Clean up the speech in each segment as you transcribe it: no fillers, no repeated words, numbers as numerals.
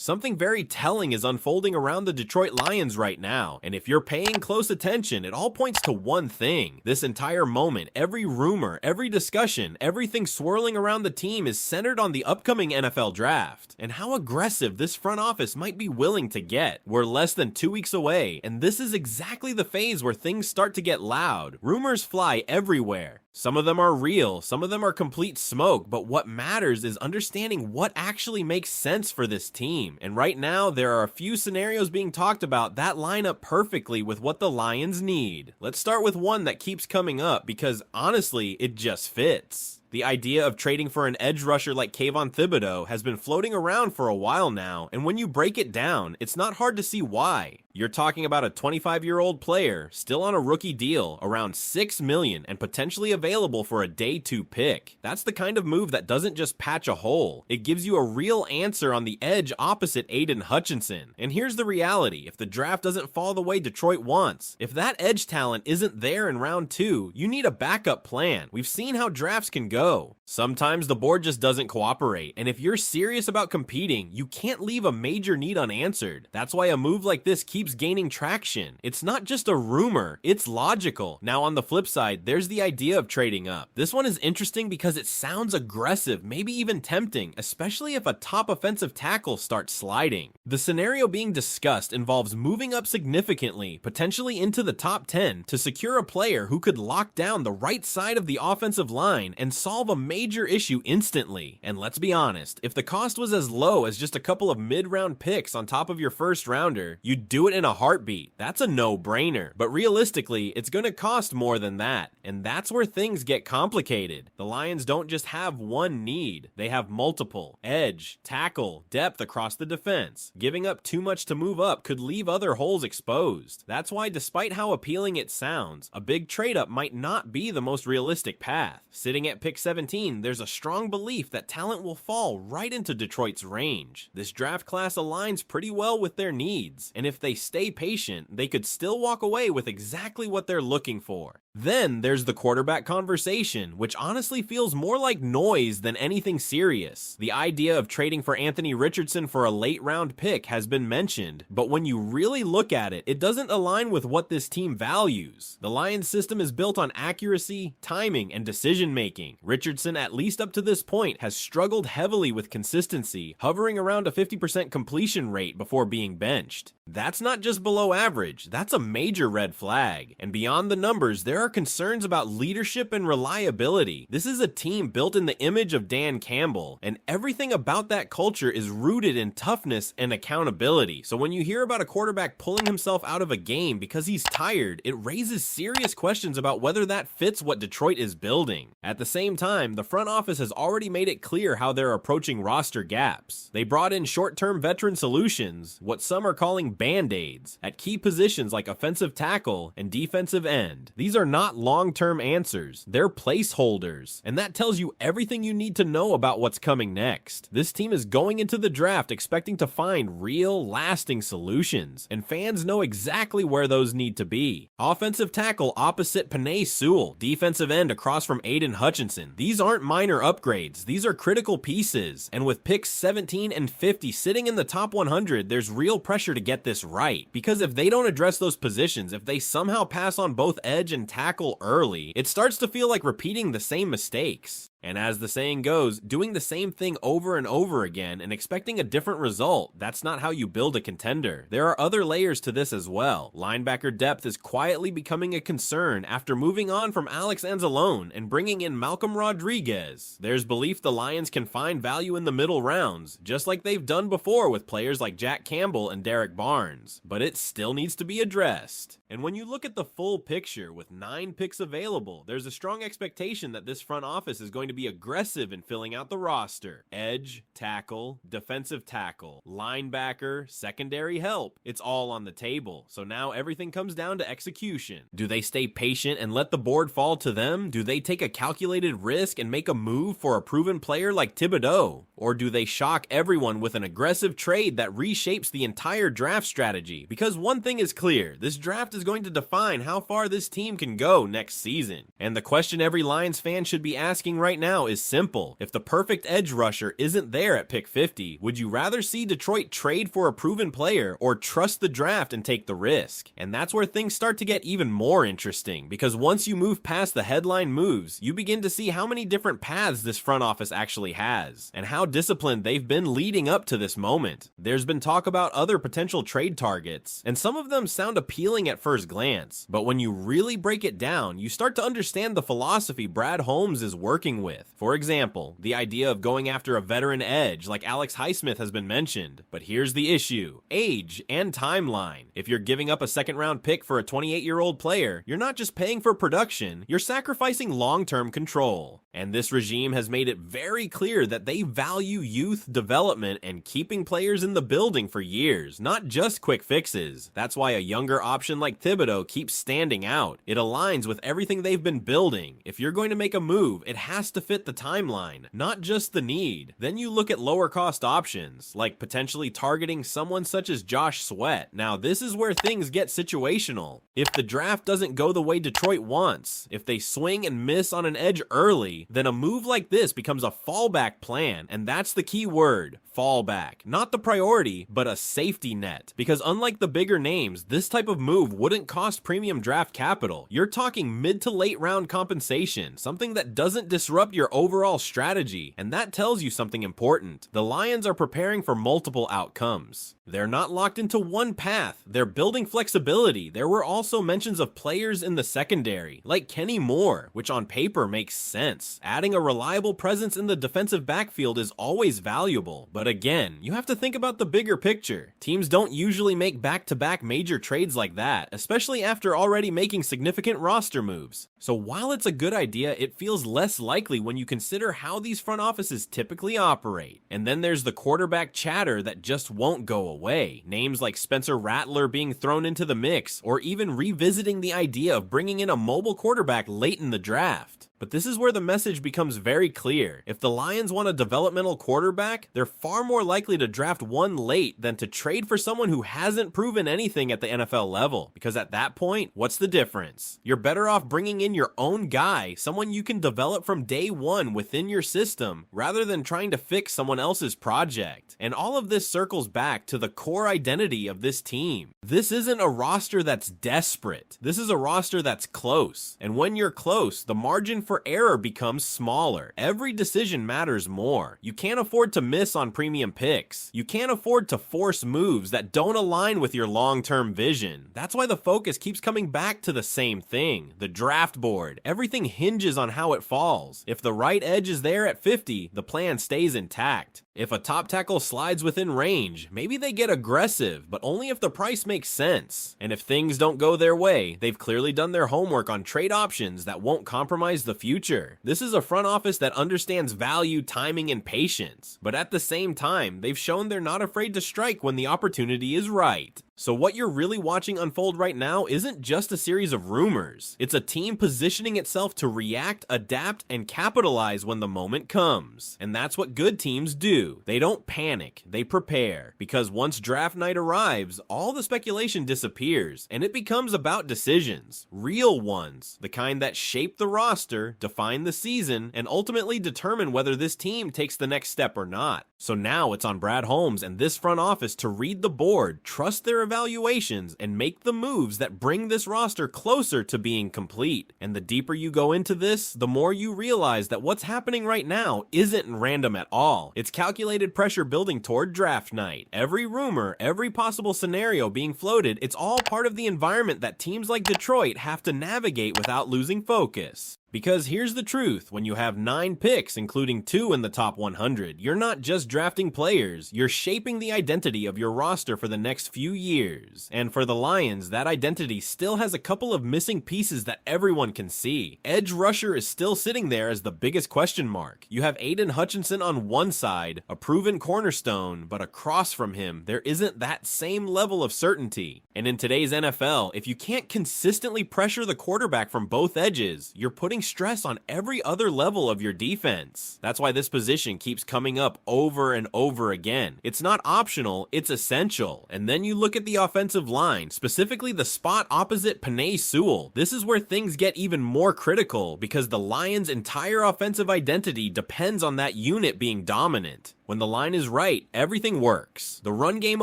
Something very telling is unfolding around the Detroit Lions right now, and if you're paying close attention, it all points to one thing. This entire moment, every rumor, every discussion, everything swirling around the team is centered on the upcoming NFL draft, and how aggressive this front office might be willing to get. We're less than 2 weeks away, and this is exactly the phase where things start to get loud. Rumors fly everywhere. Some of them are real, some of them are complete smoke, but what matters is understanding what actually makes sense for this team. And right now, there are a few scenarios being talked about that line up perfectly with what the Lions need. Let's start with one that keeps coming up because honestly, it just fits. The idea of trading for an edge rusher like Kayvon Thibodeaux has been floating around for a while now, and when you break it down, it's not hard to see why. You're talking about a 25-year-old player, still on a rookie deal, around $6 million and potentially available for a day 2 pick. That's the kind of move that doesn't just patch a hole. It gives you a real answer on the edge opposite Aiden Hutchinson. And here's the reality, if the draft doesn't fall the way Detroit wants, if that edge talent isn't there in round 2, you need a backup plan. We've seen how drafts can go. Sometimes the board just doesn't cooperate, and if you're serious about competing, you can't leave a major need unanswered. That's why a move like this keeps gaining traction. It's not just a rumor, it's logical. Now on the flip side, there's the idea of trading up. This one is interesting because it sounds aggressive, maybe even tempting, especially if a top offensive tackle starts sliding. The scenario being discussed involves moving up significantly, potentially into the top 10, to secure a player who could lock down the right side of the offensive line and solve a major issue instantly. And let's be honest, if the cost was as low as just a couple of mid-round picks on top of your first rounder, you'd do it in a heartbeat. That's a no-brainer. But realistically, it's going to cost more than that. And that's where things get complicated. The Lions don't just have one need. They have multiple. Edge, tackle, depth across the defense. Giving up too much to move up could leave other holes exposed. That's why despite how appealing it sounds, a big trade-up might not be the most realistic path. Sitting at pick 17, there's a strong belief that talent will fall right into Detroit's range. This draft class aligns pretty well with their needs, and if they stay patient, they could still walk away with exactly what they're looking for. Then there's the quarterback conversation, which honestly feels more like noise than anything serious. The idea of trading for Anthony Richardson for a late round pick has been mentioned, but when you really look at it, it doesn't align with what this team values. The Lions system is built on accuracy, timing, and decision making. Richardson, at least up to this point, has struggled heavily with consistency, hovering around a 50% completion rate before being benched. That's not just below average, that's a major red flag. And beyond the numbers, there are concerns about leadership and reliability. This is a team built in the image of Dan Campbell, and everything about that culture is rooted in toughness and accountability. So when you hear about a quarterback pulling himself out of a game because he's tired, it raises serious questions about whether that fits what Detroit is building. At the same time, the front office has already made it clear how they're approaching roster gaps. They brought in short-term veteran solutions, what some are calling band-aids, at key positions like offensive tackle and defensive end. These are not long-term answers, they're placeholders, and that tells you everything you need to know about what's coming next. This team is going into the draft expecting to find real, lasting solutions, and fans know exactly where those need to be. Offensive tackle opposite Penei Sewell, defensive end across from Aiden Hutchinson. These aren't minor upgrades, these are critical pieces, and with picks 17 and 50 sitting in the top 100, there's real pressure to get this right, because if they don't address those positions, if they somehow pass on both edge and tackle early, it starts to feel like repeating the same mistakes. And as the saying goes, doing the same thing over and over again and expecting a different result, that's not how you build a contender. There are other layers to this as well. Linebacker depth is quietly becoming a concern after moving on from Alex Anzalone and bringing in Malcolm Rodriguez. There's belief the Lions can find value in the middle rounds, just like they've done before with players like Jack Campbell and Derek Barnes, but it still needs to be addressed. And when you look at the full picture with 9 picks available, there's a strong expectation that this front office is going to be aggressive in filling out the roster. Edge, tackle, defensive tackle, linebacker, secondary help. It's all on the table. So now everything comes down to execution. Do they stay patient and let the board fall to them? Do they take a calculated risk and make a move for a proven player like Thibodeaux? Or do they shock everyone with an aggressive trade that reshapes the entire draft strategy? Because one thing is clear, this draft is going to define how far this team can go next season. And the question every Lions fan should be asking right now is simple. If the perfect edge rusher isn't there at pick 50, would you rather see Detroit trade for a proven player or trust the draft and take the risk? And that's where things start to get even more interesting, because once you move past the headline moves, you begin to see how many different paths this front office actually has, and how disciplined they've been leading up to this moment. There's been talk about other potential trade targets, and some of them sound appealing at first glance, but when you really break it down, you start to understand the philosophy Brad Holmes is working with. For example, the idea of going after a veteran edge like Alex Highsmith has been mentioned, but here's the issue: age and timeline. If you're giving up a second-round pick for a 28-year-old player, you're not just paying for production, you're sacrificing long-term control. And this regime has made it very clear that they value youth development and keeping players in the building for years, not just quick fixes. That's why a younger option like Thibodeau keeps standing out. It aligns with everything they've been building. If you're going to make a move, it has to fit the timeline, not just the need. Then you look at lower cost options, like potentially targeting someone such as Josh Sweat. Now, this is where things get situational. If the draft doesn't go the way Detroit wants, if they swing and miss on an edge early, then a move like this becomes a fallback plan, and that's the key word: fallback. Not the priority, but a safety net. Because unlike the bigger names, this type of move wouldn't cost premium draft capital. You're talking mid to late round compensation, something that doesn't disrupt your overall strategy, and that tells you something important. The Lions are preparing for multiple outcomes. They're not locked into one path, they're building flexibility. There were also mentions of players in the secondary, like Kenny Moore, which on paper makes sense. Adding a reliable presence in the defensive backfield is always valuable, but again, you have to think about the bigger picture. Teams don't usually make back-to-back major trades like that, especially after already making significant roster moves. So while it's a good idea, it feels less likely when you consider how these front offices typically operate. And then there's the quarterback chatter that just won't go away. Names like Spencer Rattler being thrown into the mix, or even revisiting the idea of bringing in a mobile quarterback late in the draft. But this is where the message becomes very clear. If the Lions want a developmental quarterback, they're far more likely to draft one late than to trade for someone who hasn't proven anything at the NFL level. Because at that point, what's the difference? You're better off bringing in your own guy, someone you can develop from day one within your system, rather than trying to fix someone else's project. And all of this circles back to the core identity of this team. This isn't a roster that's desperate. This is a roster that's close. And when you're close, the margin for error becomes smaller. Every decision matters more. You can't afford to miss on premium picks. You can't afford to force moves that don't align with your long-term vision. That's why the focus keeps coming back to the same thing: the draft board. Everything hinges on how it falls. If the right edge is there at 50, the plan stays intact. If a top tackle slides within range, maybe they get aggressive, but only if the price makes sense. And if things don't go their way, they've clearly done their homework on trade options that won't compromise the future. This is a front office that understands value, timing, and patience. But at the same time, they've shown they're not afraid to strike when the opportunity is right. So what you're really watching unfold right now isn't just a series of rumors. It's a team positioning itself to react, adapt, and capitalize when the moment comes. And that's what good teams do. They don't panic, they prepare. Because once draft night arrives, all the speculation disappears, and it becomes about decisions. Real ones. The kind that shape the roster, define the season, and ultimately determine whether this team takes the next step or not. So now it's on Brad Holmes and this front office to read the board, trust their evaluations, and make the moves that bring this roster closer to being complete. And the deeper you go into this, the more you realize that what's happening right now isn't random at all. It's calculated pressure building toward draft night. Every rumor, every possible scenario being floated, it's all part of the environment that teams like Detroit have to navigate without losing focus. Because here's the truth: when you have 9 picks, including 2 in the top 100, you're not just drafting players, you're shaping the identity of your roster for the next few years. And for the Lions, that identity still has a couple of missing pieces that everyone can see. Edge rusher is still sitting there as the biggest question mark. You have Aiden Hutchinson on one side, a proven cornerstone, but across from him, there isn't that same level of certainty. And in today's NFL, if you can't consistently pressure the quarterback from both edges, you're putting stress on every other level of your defense. That's why this position keeps coming up over and over again. It's not optional, it's essential. And then you look at the offensive line, specifically the spot opposite Penei Sewell. This is where things get even more critical because the Lions' entire offensive identity depends on that unit being dominant. When the line is right, everything works. The run game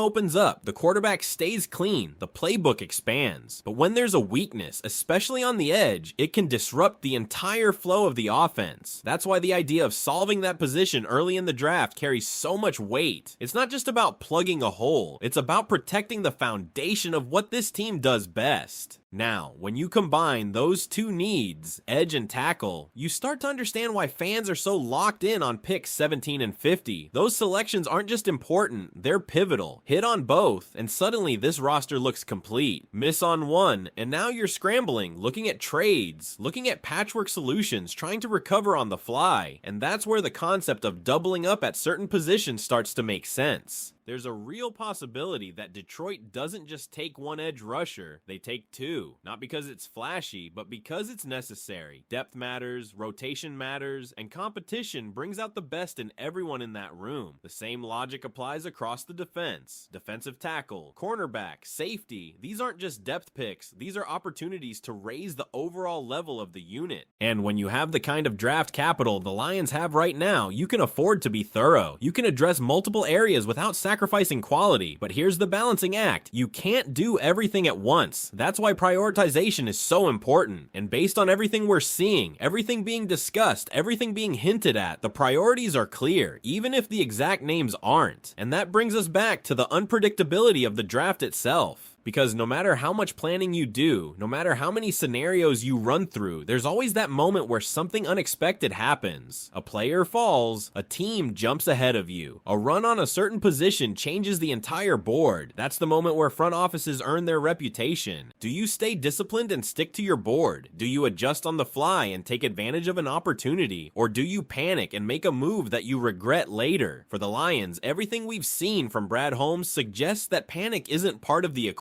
opens up, the quarterback stays clean, the playbook expands. But when there's a weakness, especially on the edge, it can disrupt the entire flow of the offense. That's why the idea of solving that position early in the draft carries so much weight. It's not just about plugging a hole, it's about protecting the foundation of what this team does best. Now, when you combine those two needs, edge and tackle, you start to understand why fans are so locked in on picks 17 and 50. Those selections aren't just important, they're pivotal. Hit on both, and suddenly this roster looks complete. Miss on one, and now you're scrambling, looking at trades, looking at patchwork solutions, trying to recover on the fly. And that's where the concept of doubling up at certain positions starts to make sense. There's a real possibility that Detroit doesn't just take one edge rusher, they take two. Not because it's flashy, but because it's necessary. Depth matters, rotation matters, and competition brings out the best in everyone in that room. The same logic applies across the defense. Defensive tackle, cornerback, safety, these aren't just depth picks, these are opportunities to raise the overall level of the unit. And when you have the kind of draft capital the Lions have right now, you can afford to be thorough. You can address multiple areas without sacrificing quality, but here's the balancing act. You can't do everything at once. That's why prioritization is so important. And based on everything we're seeing, everything being discussed, everything being hinted at, the priorities are clear, even if the exact names aren't. And that brings us back to the unpredictability of the draft itself. Because no matter how much planning you do, no matter how many scenarios you run through, there's always that moment where something unexpected happens. A player falls, a team jumps ahead of you. A run on a certain position changes the entire board. That's the moment where front offices earn their reputation. Do you stay disciplined and stick to your board? Do you adjust on the fly and take advantage of an opportunity? Or do you panic and make a move that you regret later? For the Lions, everything we've seen from Brad Holmes suggests that panic isn't part of the equation.